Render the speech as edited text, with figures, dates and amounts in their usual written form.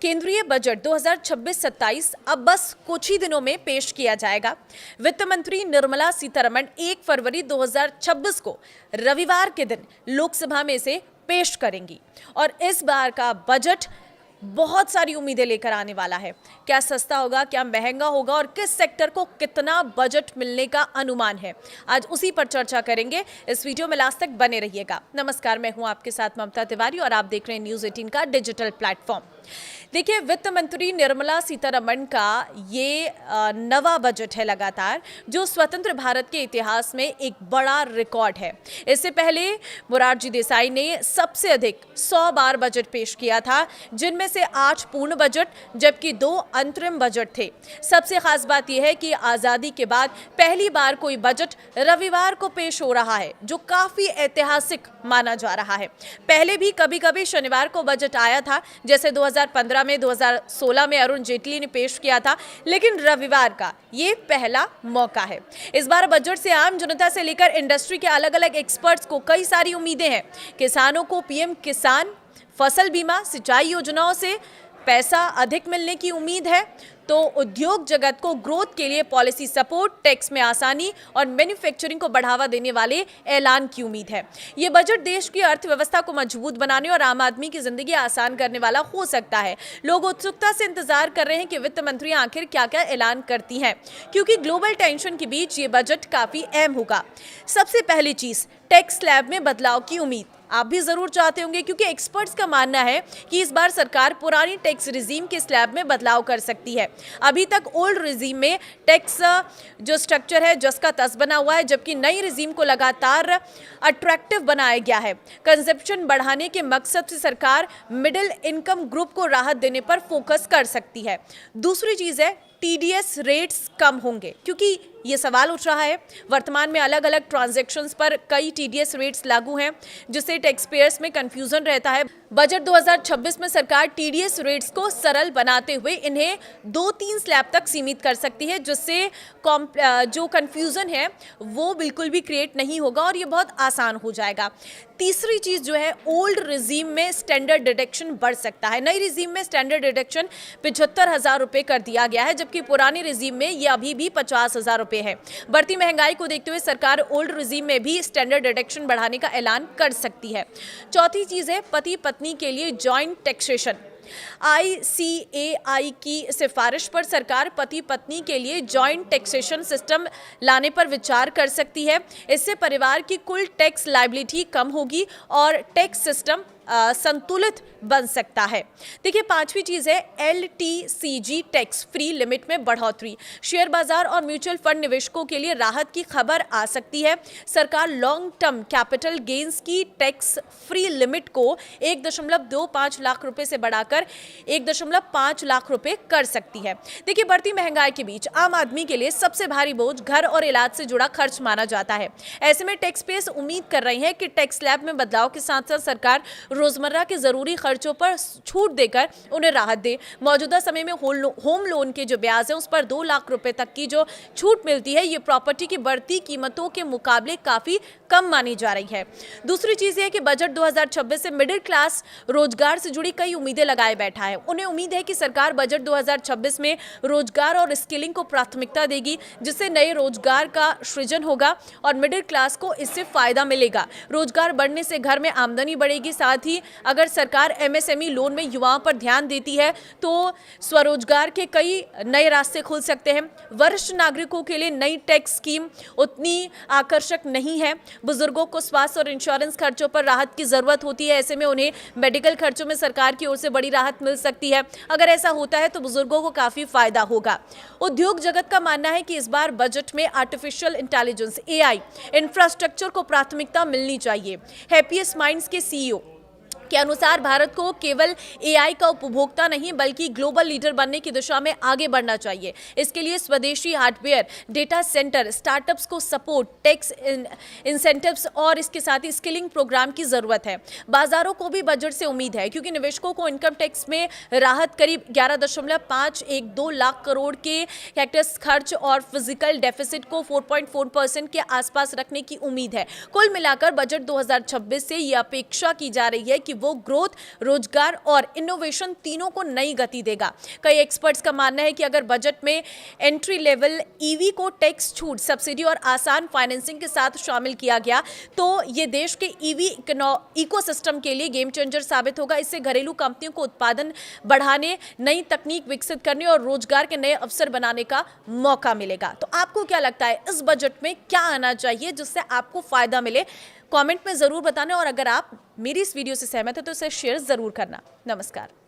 केंद्रीय बजट 2026-27 अब बस कुछ ही दिनों में पेश किया जाएगा। वित्त मंत्री निर्मला सीतारमण 1 फरवरी 2026 को रविवार के दिन लोकसभा में इसे पेश करेंगी और इस बार का बजट बहुत सारी उम्मीदें लेकर आने वाला है। क्या सस्ता होगा, क्या महंगा होगा और किस सेक्टर को कितना बजट मिलने का अनुमान है, आज उसी पर चर्चा करेंगे। इस वीडियो में लास्ट तक बने रहिएगा। नमस्कार, मैं हूं आपके साथ ममता तिवारी और आप देख रहे हैं न्यूज़ 18 का डिजिटल प्लेटफॉर्म। देखिए, वित्त मंत्री निर्मला सीतारमण का ये नवा बजट है लगातार, जो स्वतंत्र भारत के इतिहास में एक बड़ा रिकॉर्ड है। इससे पहले मोरारजी देसाई ने सबसे अधिक 100 बार बजट पेश किया था, जिनमें से 8 पूर्ण बजट जबकि 2 अंतरिम बजट थे। सबसे खास बात यह है कि आज़ादी के बाद पहली बार कोई बजट रविवार को पेश हो रहा है, जो काफ़ी ऐतिहासिक माना जा रहा है। पहले भी कभी कभी शनिवार को बजट आया था, जैसे 2015 में, 2016 में अरुण जेटली ने पेश किया था, लेकिन रविवार का ये पहला मौका है। इस बार बजट से आम जनता से लेकर इंडस्ट्री के अलग अलग एक्सपर्ट्स को कई सारी उम्मीदें हैं। किसानों को पीएम किसान, फसल बीमा, सिंचाई योजनाओं से पैसा अधिक मिलने की उम्मीद है, तो उद्योग जगत को ग्रोथ के लिए पॉलिसी सपोर्ट, टैक्स में आसानी और मैन्युफैक्चरिंग को बढ़ावा देने वाले ऐलान की उम्मीद है। ये बजट देश की अर्थव्यवस्था को मजबूत बनाने और आम आदमी की जिंदगी आसान करने वाला हो सकता है। लोग उत्सुकता से इंतजार कर रहे हैं कि वित्त मंत्री आखिर क्या क्या ऐलान करती हैं, क्योंकि ग्लोबल टेंशन के बीच ये बजट काफी अहम होगा। सबसे पहली चीज, टैक्स स्लैब में बदलाव की उम्मीद आप भी जरूर चाहते होंगे, क्योंकि एक्सपर्ट्स का मानना है कि इस बार सरकार पुरानी टैक्स रिजीम के स्लैब में बदलाव कर सकती है। अभी तक ओल्ड रिजीम में टैक्स जो स्ट्रक्चर है जस का तस बना हुआ है, जबकि नई रिजीम को लगातार अट्रैक्टिव बनाया गया है। कंजप्शन बढ़ाने के मकसद से सरकार मिडिल इनकम ग्रुप को राहत देने पर फोकस कर सकती है। दूसरी चीज है, टीडीएस रेट्स कम होंगे, क्योंकि ये सवाल उठ रहा है। वर्तमान में अलग अलग ट्रांजैक्शंस पर कई टीडीएस रेट्स लागू हैं, जिससे टैक्स पेयर्स में कंफ्यूजन रहता है। बजट 2026 में सरकार टीडीएस रेट्स को सरल बनाते हुए इन्हें 2-3 स्लैब तक सीमित कर सकती है, जिससे जो कंफ्यूजन है वो बिल्कुल भी क्रिएट नहीं होगा और ये बहुत आसान हो जाएगा। तीसरी चीज जो है, ओल्ड रिजीम में स्टैंडर्ड डिडक्शन बढ़ सकता है। नई रिजीम में स्टैंडर्ड डिडक्शन 75,000 रुपये कर दिया गया है, जबकि पुरानी रिजीम में ये अभी भी 50,000 रुपये है। बढ़ती महंगाई को देखते हुए सरकार ओल्ड रिजीम में भी स्टैंडर्ड डिडक्शन बढ़ाने का ऐलान कर सकती है। चौथी चीज है, पति पत्नी के लिए जॉइंट टैक्सेशन। ICAI की सिफारिश पर सरकार पति पत्नी के लिए जॉइंट टैक्सेशन सिस्टम लाने पर विचार कर सकती है। इससे परिवार की कुल टैक्स लायबिलिटी कम होगी और टैक्स सिस्टम संतुलित बन सकता है। देखिए, पांचवी चीज है, LTCG टैक्स फ्री लिमिट में बढ़ोतरी। शेयर बाजार और म्यूचुअल फंड निवेशकों के लिए राहत की खबर आ सकती है। सरकार लॉन्ग टर्म कैपिटल गेन्स की टैक्स फ्री लिमिट को 1.25 लाख रुपए से बढ़ाकर 1.5 लाख रुपए कर सकती है। देखिए, बढ़ती महंगाई के बीच आम आदमी के लिए सबसे भारी बोझ घर और इलाज से जुड़ा खर्च माना जाता है। ऐसे में टैक्स पेयर्स उम्मीद कर रही है कि टैक्स स्लैब में बदलाव के साथ साथ सरकार रोजमर्रा के जरूरी खर्चों पर छूट देकर उन्हें राहत दे। मौजूदा समय में होम लोन के जो ब्याज है उस पर 2 लाख रुपए तक की जो छूट मिलती है, ये प्रॉपर्टी की बढ़ती कीमतों के मुकाबले काफी कम मानी जा रही है। दूसरी चीज ये है कि बजट 2026 से मिडिल क्लास रोजगार से जुड़ी कई उम्मीदें लगाए बैठा है। उन्हें उम्मीद है कि सरकार बजट 2026 में रोजगार और स्किलिंग को प्राथमिकता देगी, जिससे नए रोजगार का सृजन होगा और मिडिल क्लास को इससे फायदा मिलेगा। रोजगार बढ़ने से घर में आमदनी बढ़ेगी। साथ ही अगर सरकार MSME लोन में युवाओं पर ध्यान देती है तो स्वरोजगार के कई नए रास्ते खुल सकते हैं। वरिष्ठ नागरिकों के लिए नई टैक्स स्कीम उतनी आकर्षक नहीं है। बुजुर्गों को स्वास्थ्य और इंश्योरेंस खर्चों पर राहत की जरूरत होती है। ऐसे में उन्हें मेडिकल खर्चों में सरकार की ओर से बड़ी राहत मिल सकती है। अगर ऐसा होता है तो बुजुर्गों को काफी फायदा होगा। उद्योग जगत का मानना है कि इस बार बजट में आर्टिफिशियल इंटेलिजेंस AI इंफ्रास्ट्रक्चर को प्राथमिकता मिलनी चाहिए। हैप्पीएस्ट माइंड्स के CEO के अनुसार भारत को केवल AI का उपभोक्ता नहीं बल्कि ग्लोबल लीडर बनने की दिशा में आगे बढ़ना चाहिए। इसके लिए स्वदेशी हार्डवेयर, डेटा सेंटर, स्टार्टअप्स को सपोर्ट, टैक्स इंसेंटिव्स और इसके साथ ही स्किलिंग प्रोग्राम की जरूरत है। बाजारों को भी बजट से उम्मीद है, क्योंकि निवेशकों को इनकम टैक्स में राहत करीब 11.512 लाख करोड़ के टैक्स खर्च और फिजिकल डेफिसिट को 4.4% के आसपास रखने की उम्मीद है। कुल मिलाकर बजट 2026 से यह अपेक्षा की जा रही है कि कि वो ग्रोथ, रोजगार और इनोवेशन तीनों को नई गति देगा। कई एक्सपर्ट्स का मानना है कि अगर बजट में एंट्री लेवल ईवी को टैक्स छूट, सब्सिडी और आसान फाइनेंसिंग के साथ शामिल किया गया तो ये देश के ईवी इकोसिस्टम के लिए गेम चेंजर साबित होगा। इससे घरेलू कंपनियों को उत्पादन बढ़ाने, नई तकनीक विकसित करने और रोजगार के नए अवसर बनाने का मौका मिलेगा। तो आपको क्या लगता है इस बजट में क्या आना चाहिए जिससे आपको फायदा मिले? कमेंट में जरूर बताना और अगर आप मेरी इस वीडियो से सहमत है तो इसे शेयर जरूर करना। नमस्कार।